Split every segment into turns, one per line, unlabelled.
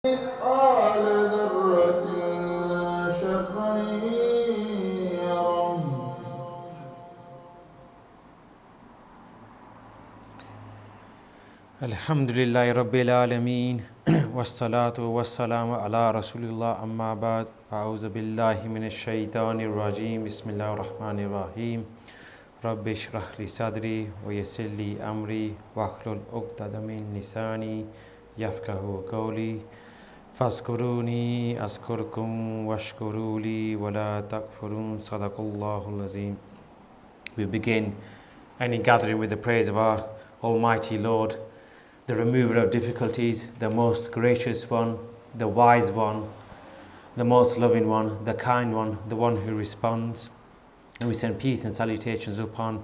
مثقال ذرة شرا يره.
Alhamdulillahi Rabbil Alameen Wassalatu wassalamu ala Rasulillah amma ba'd Fa'auzu billahi minash shaitanir rajim Bismillahir Rahmanir Rahim Rabbi shrah li sadri wa yassir li amri wahlul 'uqdatam min lisani yafqahu qawli Fazkuruni azkurkum washkuruli wa la takfurun Sadaqallahul Azim. We begin any gathering with the praise of our Almighty Lord, the remover of difficulties, the most gracious one, the wise one, the most loving one, the kind one, the one who responds. And we send peace and salutations upon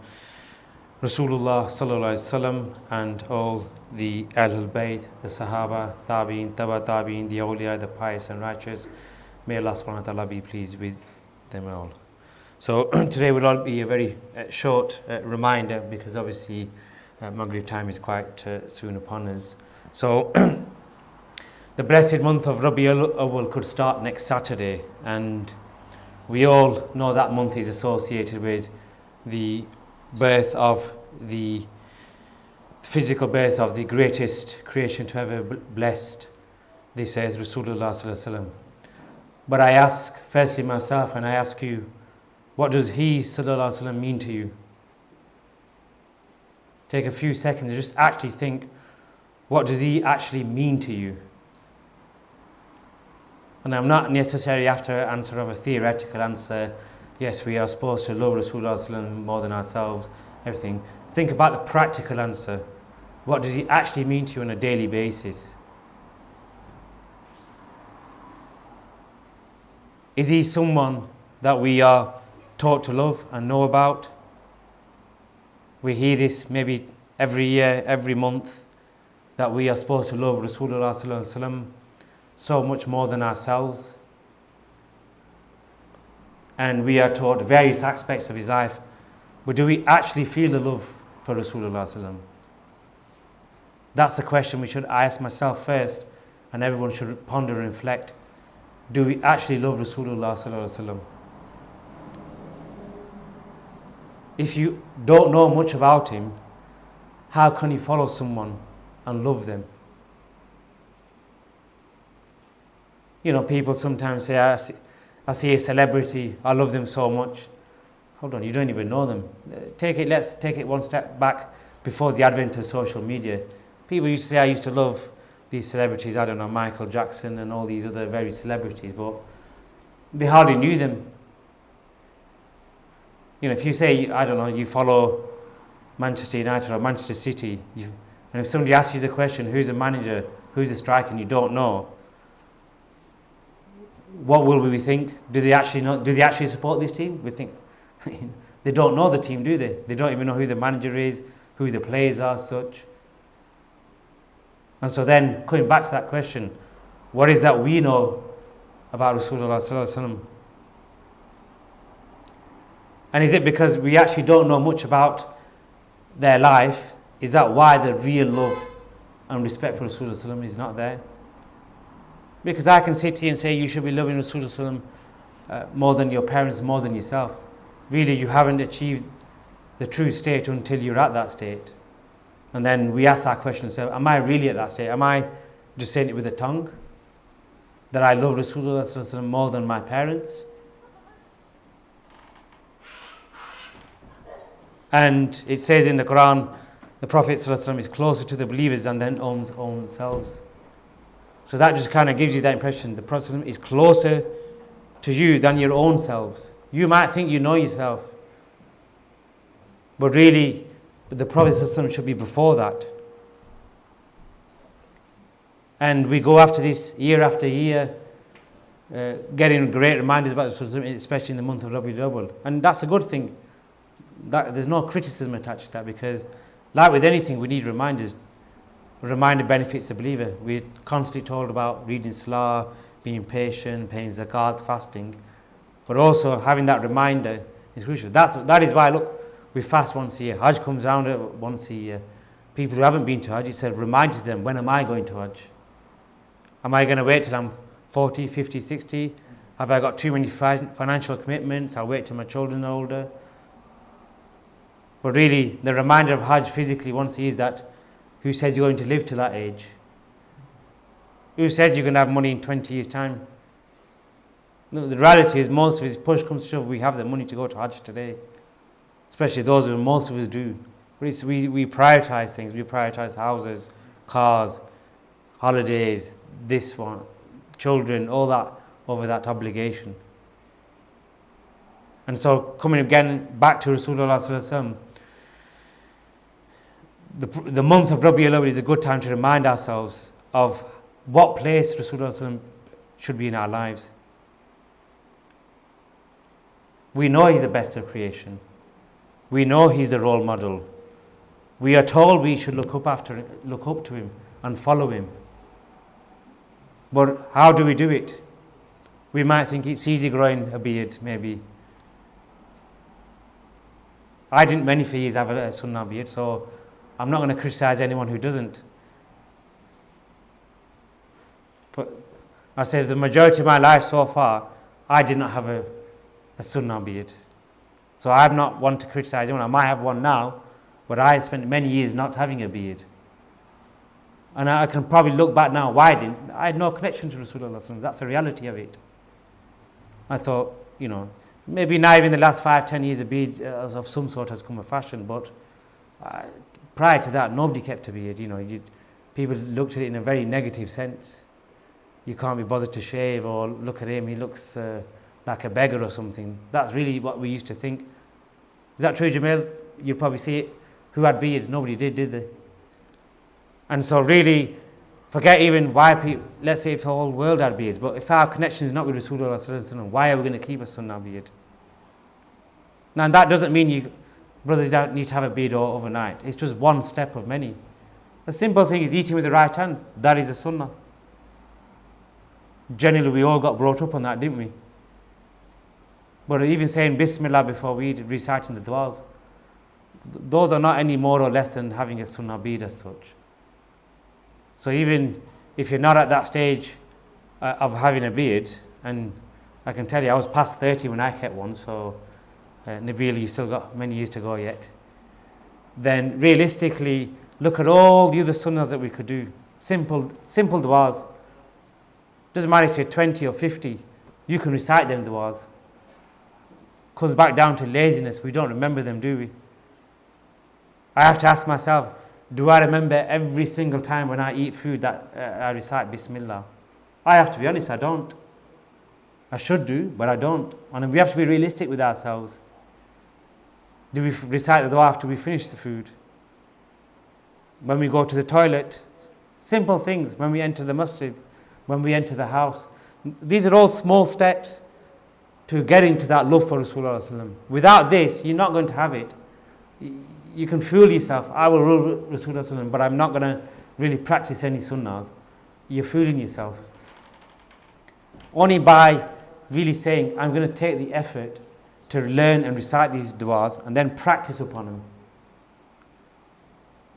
Rasulullah sallallahu alaihi wasallam and all the Ahlul Bayt, the Sahaba, Tabi'in, Taba Tabi'in, the awliya, the pious and righteous. May Allah subhanahu wa ta'ala be pleased with them all. So today will all be a very short reminder, because obviously Maghrib time is quite soon upon us. So the blessed month of Rabiul Awwal could start next Saturday, and we all know that month is associated with the birth of the physical birth of the greatest creation to ever blessed this earth, Rasulullah sallallahu alaihi wasallam. But I ask firstly myself, and I ask you, what does he sallallahu alaihi wasallam mean to you? Take a few seconds and just actually think, what does he actually mean to you? And I'm not necessarily after an answer of a theoretical answer. Yes, we are supposed to love Rasulullah more than ourselves, everything. Think about the practical answer. What does he actually mean to you on a daily basis? Is he someone that we are taught to love and know about? We hear this maybe every year, every month, that we are supposed to love Rasulullah sallallahu alaihi wasallam so much more than ourselves. And we are taught various aspects of his life. But do we actually feel the love for Rasulullah sallallahu alaihi wasallam? That's the question I ask myself first, and everyone should ponder and reflect. Do we actually love Rasulullah sallallahu alaihi wasallam? If you don't know much about him, how can you follow someone and love them? You know, people sometimes say, I see a celebrity, I love them so much. Hold on, you don't even know them. Let's take it one step back before the advent of social media. People used to say, I used to love these celebrities, I don't know, Michael Jackson and all these other very celebrities, but they hardly knew them. You know, if you say, I don't know, you follow Manchester United or Manchester City, and if somebody asks you the question, who's the manager, who's the striker, and you don't know, what will we think? Do they actually know? Do they actually support this team? We think they don't know the team, do they? They don't even know who the manager is, who the players are, such. And so then, coming back to that question, what is that we know about Rasulullah sallallahu alaihi wasallam? And is it because we actually don't know much about their life? Is that why the real love and respect for Rasulullah is not there? Because I can sit here and say you should be loving Rasulullah more than your parents, more than yourself. Really, you haven't achieved the true state until you're at that state. And then we ask that question and say, am I really at that state? Am I just saying it with the tongue? That I love Rasulullah more than my parents? And it says in the Quran, the Prophet ﷺ is closer to the believers than their own selves. So that just kind of gives you that impression. The Prophet ﷺ is closer to you than your own selves. You might think you know yourself, but really, the Prophet ﷺ should be before that. And we go after this year after year, getting great reminders about the Prophet ﷺ, especially in the month of Rabiul Awwal. And that's a good thing. There's no criticism attached to that, because like with anything, we need reminders. A reminder benefits the believer. We're constantly told about reading Salah, being patient, paying zakat, fasting, but also having that reminder is crucial. That is why, look, we fast once a year. Hajj comes around once a year. People who haven't been to Hajj, it said, remind them, when am I going to Hajj? Am I going to wait till I'm 40, 50, 60? Have I got too many financial commitments? I'll wait till my children are older. But really, the reminder of Hajj physically once is that who says you're going to live to that age? Who says you're going to have money in 20 years' time? No, the reality is most of us, push comes to shove, we have the money to go to Hajj today. Especially those who most of us do. We prioritize things. We prioritize houses, cars, holidays, this one, children, all that over that obligation. And so coming again back to Rasulullah Sallallahu Alaihi Wasallam, the month of Rabiul Awwal is a good time to remind ourselves of what place Rasulullah Sallallahu Alaihi Wasallam should be in our lives. We know he's the best of creation. We know he's the role model. We are told we should look up to him and follow him. But how do we do it? We might think it's easy growing a beard, maybe. I didn't many for years have a sunnah beard, so I'm not going to criticize anyone who doesn't. But I say the majority of my life so far, I did not have a sunnah beard. So I'm not one to criticize anyone. I might have one now, but I spent many years not having a beard. And I can probably look back now, why I didn't? I had no connection to Rasulullah. That's the reality of it. I thought, maybe now even the last 5-10 years a beard of some sort has come a fashion, but prior to that, nobody kept a beard. People looked at it in a very negative sense. You can't be bothered to shave, or look at him, he looks like a beggar or something. That's really what we used to think. Is that true, Jamil? You probably see it. Who had beards? Nobody did they? And so really, forget even why people, let's say if the whole world had beards, but if our connection is not with Rasulullah, why are we going to keep a sunnah beard? Now that doesn't mean brothers don't need to have a beard overnight. It's just one step of many. The simple thing is eating with the right hand. That is a sunnah. Generally, we all got brought up on that, didn't we? But even saying Bismillah before we eat, reciting the du'as, those are not any more or less than having a sunnah beard as such. So even if you're not at that stage of having a beard, and I can tell you I was past 30 when I kept one, so Nabil, you still got many years to go yet, then realistically look at all the other sunnahs that we could do. Simple du'as. Doesn't matter if you're 20 or 50, you can recite them du'as. Comes back down to laziness. We don't remember them, do we? I have to ask myself, do I remember every single time when I eat food that I recite Bismillah? I have to be honest, I don't. I should do, but I don't. And we have to be realistic with ourselves. Do we recite the dua after we finish the food? When we go to the toilet? Simple things. When we enter the masjid? When we enter the house? These are all small steps to get into that love for Rasulullah. Without this, you're not going to have it. You can fool yourself. I will love Rasulullah, but I'm not going to really practice any sunnahs. You're fooling yourself. Only by really saying, I'm going to take the effort to learn and recite these du'as and then practice upon them,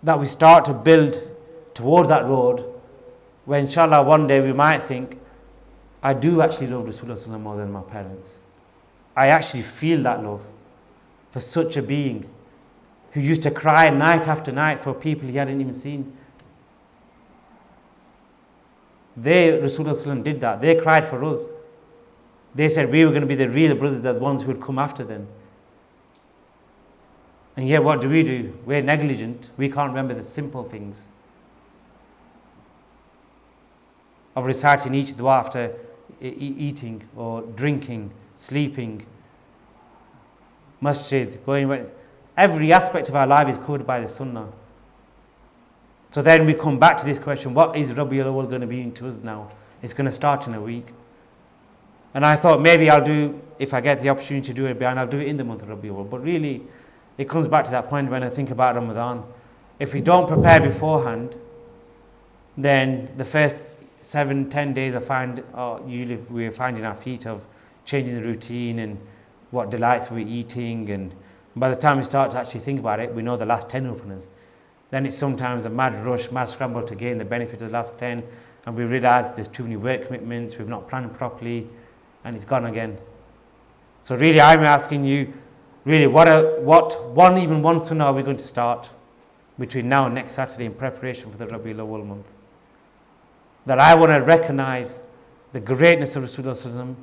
that we start to build towards that road, where inshallah one day we might think, I do actually love Rasulullah more than my parents. I actually feel that love for such a being who used to cry night after night for people he hadn't even seen. Rasulullah did that. They cried for us. They said we were going to be the real brothers, the ones who would come after them. And yet what do? We're negligent. We can't remember the simple things of reciting each dua after eating or drinking, sleeping, masjid, going. Every aspect of our life is covered by the sunnah. So then we come back to this question, what is Rabiul Awwal going to be to us now? It's going to start in a week. And I thought maybe I'll do, if I get the opportunity to do it, I'll do it in the month of Rabiul Awwal. But really, it comes back to that point when I think about Ramadan. If we don't prepare beforehand, then the first 7-10 days usually we're finding our feet of changing the routine and what delights we're eating, and by the time we start to actually think about it, we know the last 10 openers. Then it's sometimes a mad rush, mad scramble to gain the benefit of the last 10, and we realise there's too many work commitments, we've not planned properly, and it's gone again. So really, I'm asking you, really, even one sunnah are we going to start between now and next Saturday in preparation for the Rabiul Awwal month? That I want to recognise the greatness of Rasulullah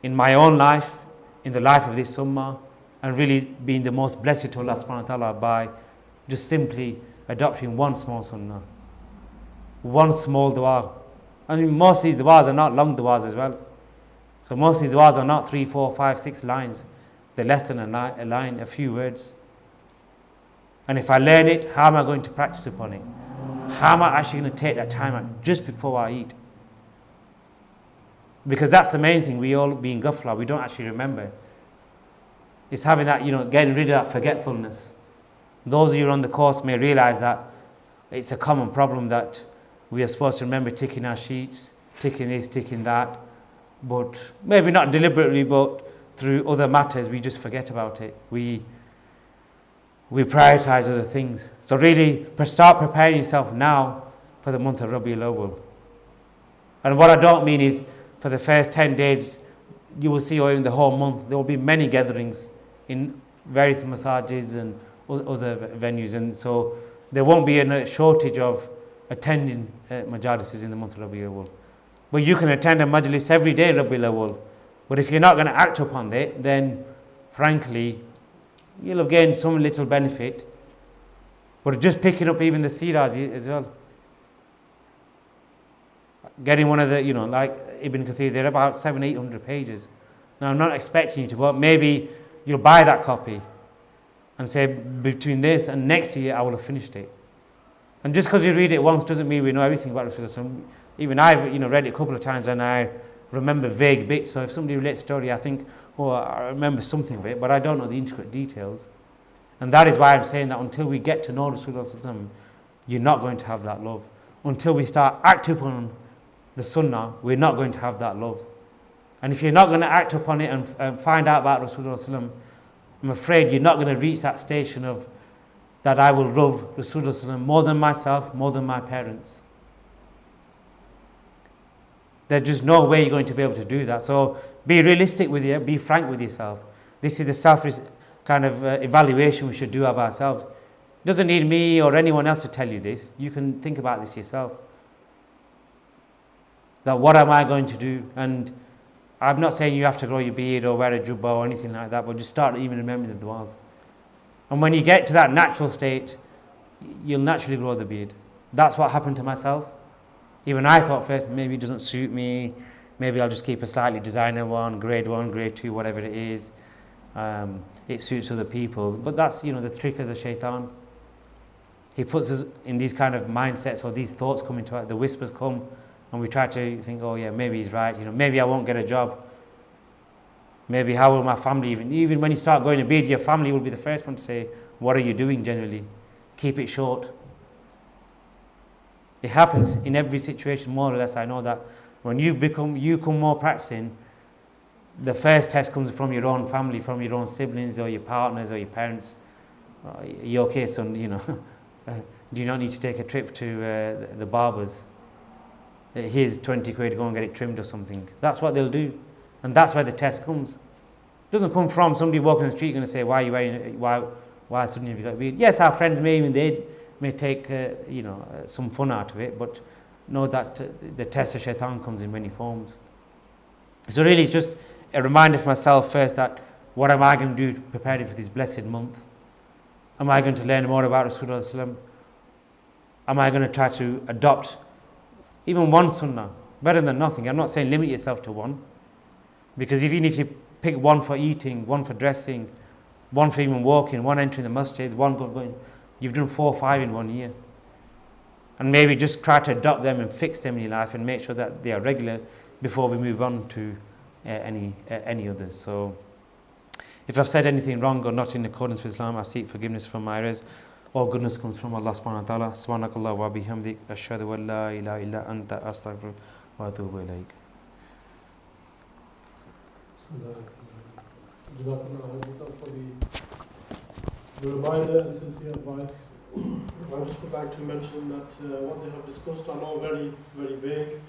in my own life, in the life of this ummah, and really being the most blessed to Allah subhanahu wa ta'ala by just simply adopting one small sunnah, one small dua. I mean, most of these duas are not long duas as well. So most of these duas are not 3, 4, 5, 6 lines. They're less than a line, a few words. And if I learn it, how am I going to practice upon it? How am I actually going to take that time out just before I eat? Because that's the main thing. We all being ghafla, we don't actually remember. It's having that, getting rid of that forgetfulness. Those of you on the course may realize that it's a common problem that we are supposed to remember ticking our sheets, ticking this, ticking that, but maybe not deliberately, but through other matters, we just forget about it. We prioritize other things. So really, start preparing yourself now for the month of Rabiul Awwal. And what I don't mean is, for the first 10 days, you will see, or in the whole month, there will be many gatherings in various massages and other venues. And so there won't be a shortage of attending majalises in the month of Rabiul Awwal. But you can attend a majlis every day in Rabiul Awwal. But if you're not going to act upon it, then frankly, you'll have gained some little benefit. But just picking up even the seerahs as well. Getting one of the, like Ibn Kathir, they're about 700-800 pages. Now I'm not expecting you to, but maybe you'll buy that copy and say, between this and next year I will have finished it. And just because you read it once doesn't mean we know everything about Rasulullah. Even I've read it a couple of times and I remember vague bits. So if somebody relates a story, I think, I remember something of it, but I don't know the intricate details. And that is why I'm saying that until we get to know Rasulullah, you're not going to have that love. Until we start acting upon the sunnah, we're not going to have that love. And if you're not going to act upon it and find out about Rasulullah, I'm afraid you're not going to reach that station of that I will love Rasulullah more than myself, more than my parents. There's just no way you're going to be able to do that. So be realistic with you, be frank with yourself. This is the self kind of evaluation we should do of ourselves. It doesn't need me or anyone else to tell you this. You can think about this yourself. That what am I going to do? And I'm not saying you have to grow your beard or wear a jubba or anything like that, but just start even remembering the du'as. And when you get to that natural state, you'll naturally grow the beard. That's what happened to myself. Even I thought first, maybe it doesn't suit me, maybe I'll just keep a slightly designer one, grade 2, whatever it is. It suits other people. But that's, the trick of the shaitan. He puts us in these kind of mindsets, or these thoughts come into it, the whispers come, and we try to think, oh yeah, maybe he's right, maybe I won't get a job. Maybe how will my family even when you start going to bed, your family will be the first one to say, what are you doing generally? Keep it short. It happens in every situation, more or less. I know that when you become more practicing, the first test comes from your own family, from your own siblings or your partners or your parents. You okay, son? Do you not need to take a trip to the barbers? Here's 20 quid, go and get it trimmed or something. That's what they'll do. And that's where the test comes. It doesn't come from somebody walking the street going to say, why are you wearing, why suddenly have you got a beard? Yes, our friends may take some fun out of it, but know that the test of shaitan comes in many forms. So really it's just a reminder for myself first that what am I going to do to prepare for this blessed month? Am I going to learn more about Rasulullah? Am I going to try to adopt even one sunnah? Better than nothing. I'm not saying limit yourself to one. Because even if you pick one for eating, one for dressing, one for even walking, one entering the masjid, one going, you've done 4 or 5 in 1 year. And maybe just try to adopt them and fix them in your life and make sure that they are regular before we move on to any others. So if I've said anything wrong or not in accordance with Islam, I seek forgiveness from my errors. All goodness comes from Allah subhanahu wa ta'ala. Subhanakallah wa bihamdik. Ashhadu an la ilaha illa anta astaghfiruka wa atubu ilayk.
For the reminder and sincere advice.
I just would like to mention that what they have discussed are all very, very vague.